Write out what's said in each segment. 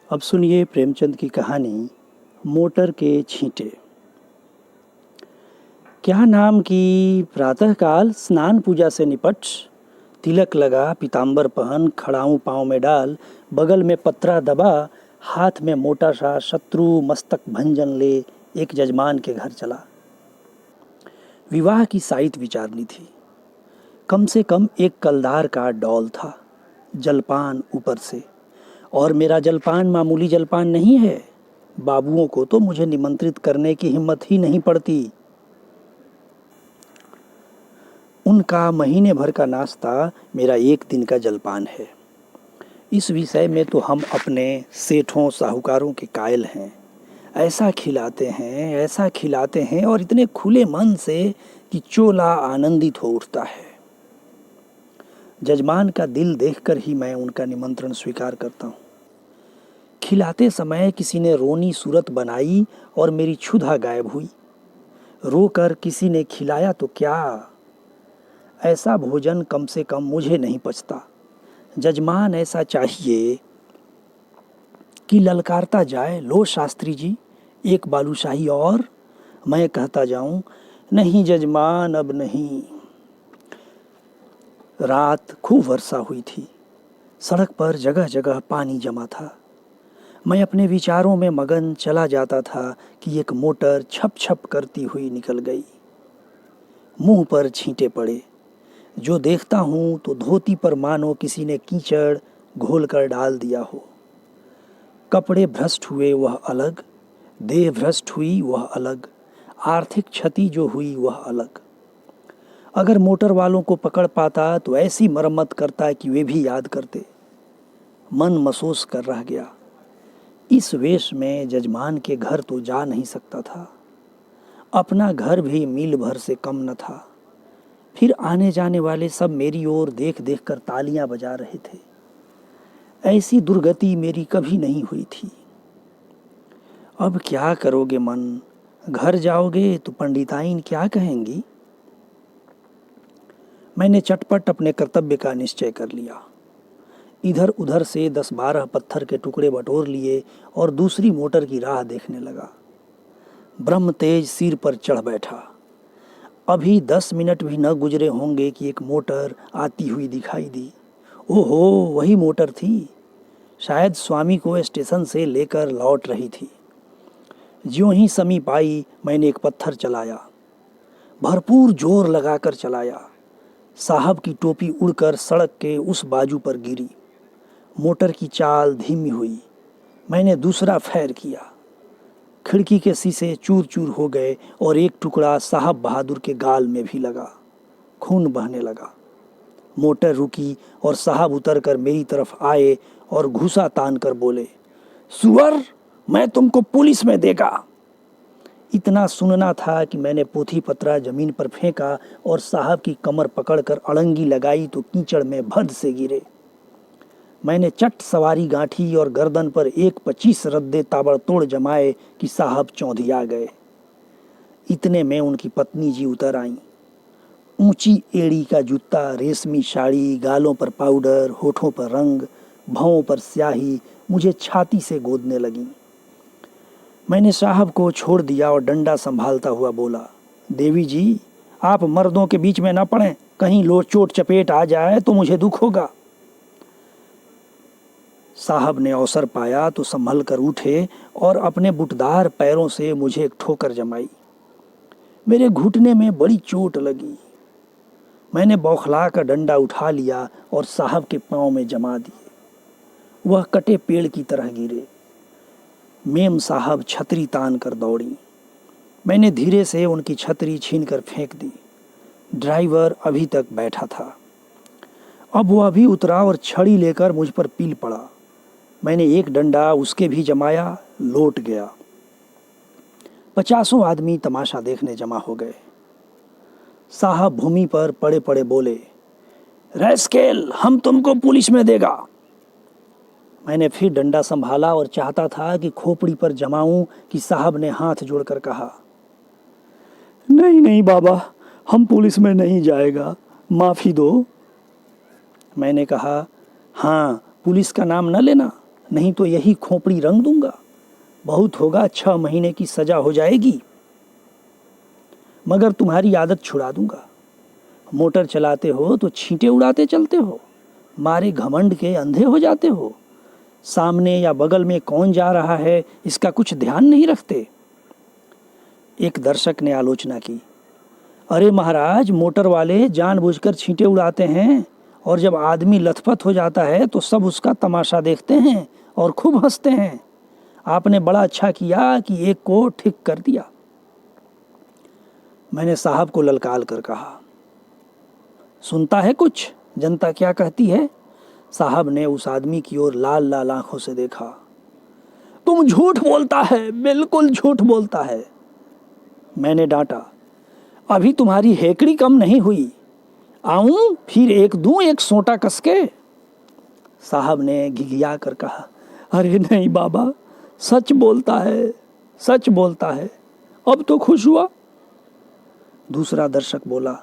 अब सुनिए प्रेमचंद की कहानी मोटर के छींटे। क्या नाम की प्रातःकाल स्नान पूजा से निपट, तिलक लगा पीताम्बर पहन, खड़ाऊं पाँव में डाल, बगल में पत्रा दबा, हाथ में मोटा सा शत्रु मस्तक भंजन ले एक जजमान के घर चला। विवाह की साइत विचारनी थी। कम से कम एक कलदार का डौल था, जलपान ऊपर से। और मेरा जलपान मामूली जलपान नहीं है। बाबुओं को तो मुझे निमंत्रित करने की हिम्मत ही नहीं पड़ती। उनका महीने भर का नाश्ता मेरा एक दिन का जलपान है। इस विषय में तो हम अपने सेठों साहूकारों के कायल हैं। ऐसा खिलाते हैं और इतने खुले मन से कि चोला आनंदित हो उठता है। जजमान का दिल देखकर ही मैं उनका निमंत्रण स्वीकार करता हूँ। खिलाते समय किसी ने रोनी सूरत बनाई और मेरी क्षुधा गायब हुई। रोकर किसी ने खिलाया तो क्या, ऐसा भोजन कम से कम मुझे नहीं पचता। जजमान ऐसा चाहिए कि ललकारता जाए, लो शास्त्री जी एक बालूशाही और। मैं कहता जाऊं, नहीं जजमान अब नहीं। रात खूब वर्षा हुई थी। सड़क पर जगह जगह पानी जमा था। मैं अपने विचारों में मगन चला जाता था कि एक मोटर छप छप करती हुई निकल गई। मुंह पर छींटे पड़े। जो देखता हूँ तो धोती पर मानो किसी ने कीचड़ घोल कर डाल दिया हो। कपड़े भ्रष्ट हुए वह अलग, देह भ्रष्ट हुई वह अलग, आर्थिक क्षति जो हुई वह अलग। अगर मोटर वालों को पकड़ पाता तो ऐसी मरम्मत करता कि वे भी याद करते। मन महसूस कर रह गया। इस वेश में जजमान के घर तो जा नहीं सकता था। अपना घर भी मील भर से कम न था। फिर आने जाने वाले सब मेरी ओर देख देख कर तालियां बजा रहे थे। ऐसी दुर्गति मेरी कभी नहीं हुई थी। अब क्या करोगे मन, घर जाओगे तो पंडिताइन क्या कहेंगी। मैंने चटपट अपने कर्तव्य का निश्चय कर लिया। इधर उधर से 10-12 पत्थर के टुकड़े बटोर लिए और दूसरी मोटर की राह देखने लगा। ब्रह्म तेज सिर पर चढ़ बैठा। अभी 10 मिनट भी न गुजरे होंगे कि एक मोटर आती हुई दिखाई दी। ओहो, वही मोटर थी। शायद स्वामी को स्टेशन से लेकर लौट रही थी। ज्यों ही समीप आई मैंने एक पत्थर चलाया, भरपूर जोर लगाकर चलाया। साहब की टोपी उड़कर सड़क के उस बाजू पर गिरी। मोटर की चाल धीमी हुई। मैंने दूसरा फैर किया। खिड़की के शीशे चूर चूर हो गए और एक टुकड़ा साहब बहादुर के गाल में भी लगा। खून बहने लगा। मोटर रुकी और साहब उतरकर मेरी तरफ आए और घूंसा तान कर बोले, सुअर, मैं तुमको पुलिस में देगा। इतना सुनना था कि मैंने पोथी पत्रा जमीन पर फेंका और साहब की कमर पकड़कर अड़ंगी लगाई तो कीचड़ में भद से गिरे। मैंने चट सवारी गांठी और गर्दन पर 1-25 रद्दे ताबड़तोड़ जमाए कि साहब चौंधिया गए। इतने में उनकी पत्नी जी उतर आईं। ऊंची एड़ी का जूता, रेशमी साड़ी, गालों पर पाउडर, होठों पर रंग, भौं पर स्याही मुझे छाती से गोदने लगी। मैंने साहब को छोड़ दिया और डंडा संभालता हुआ बोला, देवी जी आप मर्दों के बीच में ना पड़ें, कहीं लोट चोट चपेट आ जाए तो मुझे दुख होगा। साहब ने अवसर पाया तो संभल कर उठे और अपने बुटदार पैरों से मुझे एक ठोकर जमाई। मेरे घुटने में बड़ी चोट लगी। मैंने बौखला कर डंडा उठा लिया और साहब के पांव में जमा दिए। वह कटे पेड़ की तरह गिरे। मेम साहब छतरी तान कर दौड़ी। मैंने धीरे से उनकी छतरी छीन कर फेंक दी। ड्राइवर अभी तक बैठा था। अब वह भी उतरा और छड़ी लेकर मुझ पर पील पड़ा। मैंने एक डंडा उसके भी जमाया, लौट गया। 50 आदमी तमाशा देखने जमा हो गए। साहब भूमि पर पड़े पड़े बोले, रैस्केल, हम तुमको पुलिस में देगा। मैंने फिर डंडा संभाला और चाहता था कि खोपड़ी पर जमाऊं कि साहब ने हाथ जोड़कर कहा, नहीं नहीं बाबा, हम पुलिस में नहीं जाएगा, माफी दो। मैंने कहा, हाँ पुलिस का नाम न लेना, नहीं तो यही खोपड़ी रंग दूंगा। बहुत होगा 6 महीने की सजा हो जाएगी, मगर तुम्हारी आदत छुड़ा दूंगा। मोटर चलाते हो तो छींटे उड़ाते चलते हो, मारे घमंड के अंधे हो जाते हो। सामने या बगल में कौन जा रहा है इसका कुछ ध्यान नहीं रखते। एक दर्शक ने आलोचना की, अरे महाराज, मोटर वाले जानबूझकर छींटे उड़ाते हैं और जब आदमी लथपथ हो जाता है तो सब उसका तमाशा देखते हैं और खूब हंसते हैं। आपने बड़ा अच्छा किया कि एक को ठीक कर दिया। मैंने साहब को ललकार कर कहा, सुनता है कुछ जनता क्या कहती है? साहब ने उस आदमी की ओर लाल लाल आंखों से देखा। तुम झूठ बोलता है, बिल्कुल झूठ बोलता है। मैंने डांटा, अभी तुम्हारी हेकड़ी कम नहीं हुई, आऊं फिर एक दूं एक सोंटा कसके। साहब ने घिघिया कर कहा, अरे नहीं बाबा, सच बोलता है, सच बोलता है। अब तो खुश हुआ। दूसरा दर्शक बोला,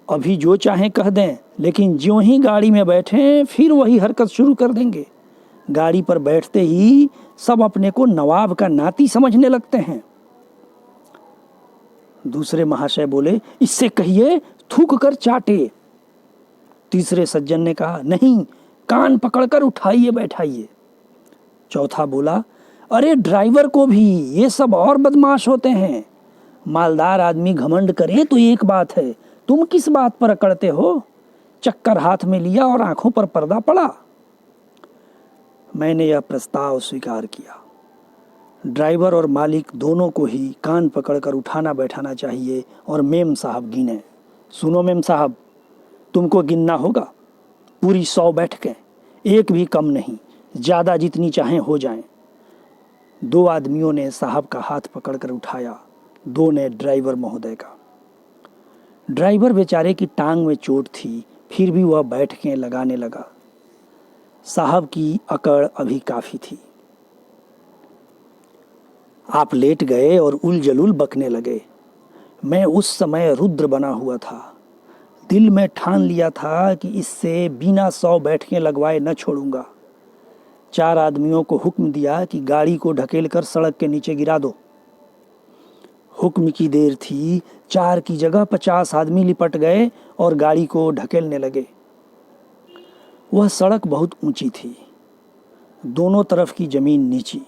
अभी जो चाहें कह दें, लेकिन ज्यों ही गाड़ी में बैठे फिर वही हरकत शुरू कर देंगे। गाड़ी पर बैठते ही सब अपने को नवाब का नाती समझने लगते हैं। दूसरे महाशय बोले, इससे कहिए थूक कर चाटे। तीसरे सज्जन ने कहा, नहीं, कान पकड़कर उठाइए बैठाइए। चौथा बोला, अरे ड्राइवर को भी, ये सब और बदमाश होते हैं। मालदार आदमी घमंड करे तो एक बात है, तुम किस बात पर अकड़ते हो? चक्कर हाथ में लिया और आंखों पर पर्दा पड़ा। मैंने यह प्रस्ताव स्वीकार किया। ड्राइवर और मालिक दोनों को ही कान पकड़कर उठाना बैठाना चाहिए और मेम साहब गिने। सुनो मेम साहब, तुमको गिनना होगा पूरी 100 बैठकें, एक भी कम नहीं, ज़्यादा जितनी चाहें हो जाएं। 2 आदमियों ने साहब का हाथ पकड़कर उठाया, 2 ने ड्राइवर महोदय का। ड्राइवर बेचारे की टांग में चोट थी, फिर भी वह बैठकें लगाने लगा। साहब की अकड़ अभी काफ़ी थी। आप लेट गए और उलझुल बकने लगे। मैं उस समय रुद्र बना हुआ था। दिल में ठान लिया था कि इससे बिना 100 बैठकें लगवाए न छोड़ूंगा। 4 आदमियों को हुक्म दिया कि गाड़ी को ढकेल कर सड़क के नीचे गिरा दो। हुक्म की देर थी, 4 की जगह 50 आदमी लिपट गए और गाड़ी को ढकेलने लगे। वह सड़क बहुत ऊंची थी, दोनों तरफ की जमीन नीची।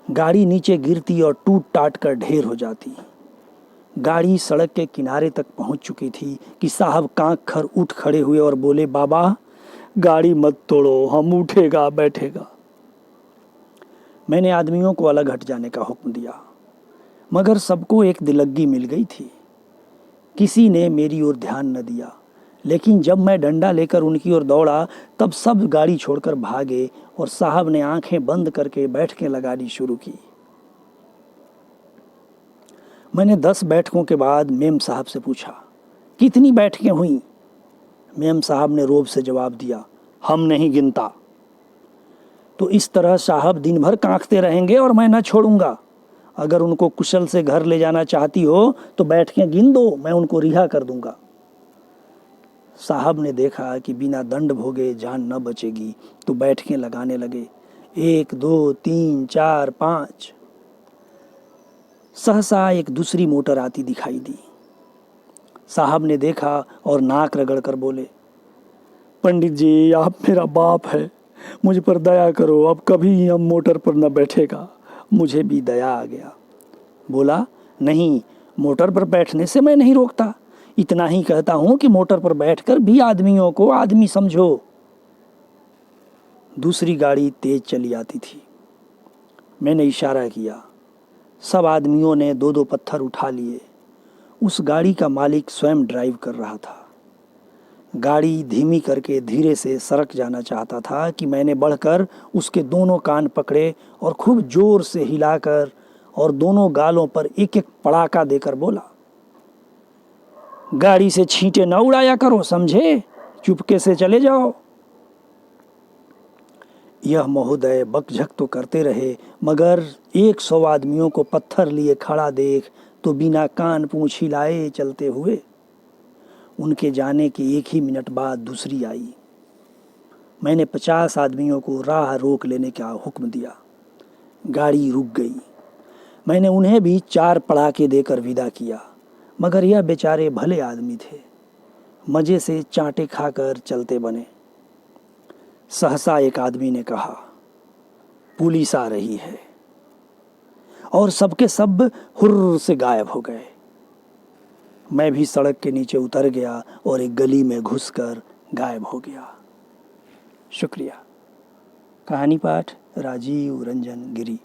गाड़ी नीचे गिरती और टूट टाट कर ढेर हो जाती। गाड़ी सड़क के किनारे तक पहुंच चुकी थी कि साहब कांख खर उठ खड़े हुए और बोले, बाबा गाड़ी मत तोड़ो, हम उठेगा बैठेगा। मैंने आदमियों को अलग हट जाने का हुक्म दिया, मगर सबको एक दिलग्गी मिल गई थी। किसी ने मेरी ओर ध्यान न दिया, लेकिन जब मैं डंडा लेकर उनकी ओर दौड़ा तब सब गाड़ी छोड़कर भागे और साहब ने आंखें बंद करके बैठकें लगानी शुरू की। मैंने 10 बैठकों के बाद मेम साहब से पूछा, कितनी बैठकें हुई? मेम साहब ने रोब से जवाब दिया, हम नहीं गिनता। तो इस तरह साहब दिन भर कांखते रहेंगे और मैं न छोड़ूंगा। अगर उनको कुशल से घर ले जाना चाहती हो तो बैठकें गिन दो, मैं उनको रिहा कर दूंगा। साहब ने देखा कि बिना दंड भोगे जान न बचेगी तो बैठकें लगाने लगे। 1, 2, 3, 4, 5। सहसा एक दूसरी मोटर आती दिखाई दी। साहब ने देखा और नाक रगड़ कर बोले, पंडित जी, आप मेरा बाप है, मुझ पर दया करो, अब कभी हम मोटर पर न बैठेगा। मुझे भी दया आ गया। बोला, नहीं, मोटर पर बैठने से मैं नहीं रोकता, इतना ही कहता हूं कि मोटर पर बैठकर भी आदमियों को आदमी समझो। दूसरी गाड़ी तेज चली आती थी। मैंने इशारा किया। सब आदमियों ने 2-2 पत्थर उठा लिए। उस गाड़ी का मालिक स्वयं ड्राइव कर रहा था। गाड़ी धीमी करके धीरे से सरक जाना चाहता था कि मैंने बढ़कर उसके दोनों कान पकड़े और खूब जोर से हिलाकर और दोनों गालों पर एक एक पड़ाका देकर बोला, गाड़ी से छींटे न उड़ाया करो, समझे? चुपके से चले जाओ। यह महोदय बकझक तो करते रहे, मगर 100 आदमियों को पत्थर लिए खड़ा देख तो बिना कान पूंछ हिलाए चलते हुए। उनके जाने के 1 ही मिनट बाद दूसरी आई। मैंने 50 आदमियों को राह रोक लेने का हुक्म दिया। गाड़ी रुक गई। मैंने उन्हें भी 4 पड़ाके देकर विदा किया, मगर यह बेचारे भले आदमी थे, मज़े से चांटे खाकर चलते बने। सहसा एक आदमी ने कहा, पुलिस आ रही है, और सबके सब हुर्र से गायब हो गए। मैं भी सड़क के नीचे उतर गया और एक गली में घुसकर गायब हो गया। शुक्रिया। कहानी पाठ राजीव रंजन गिरी।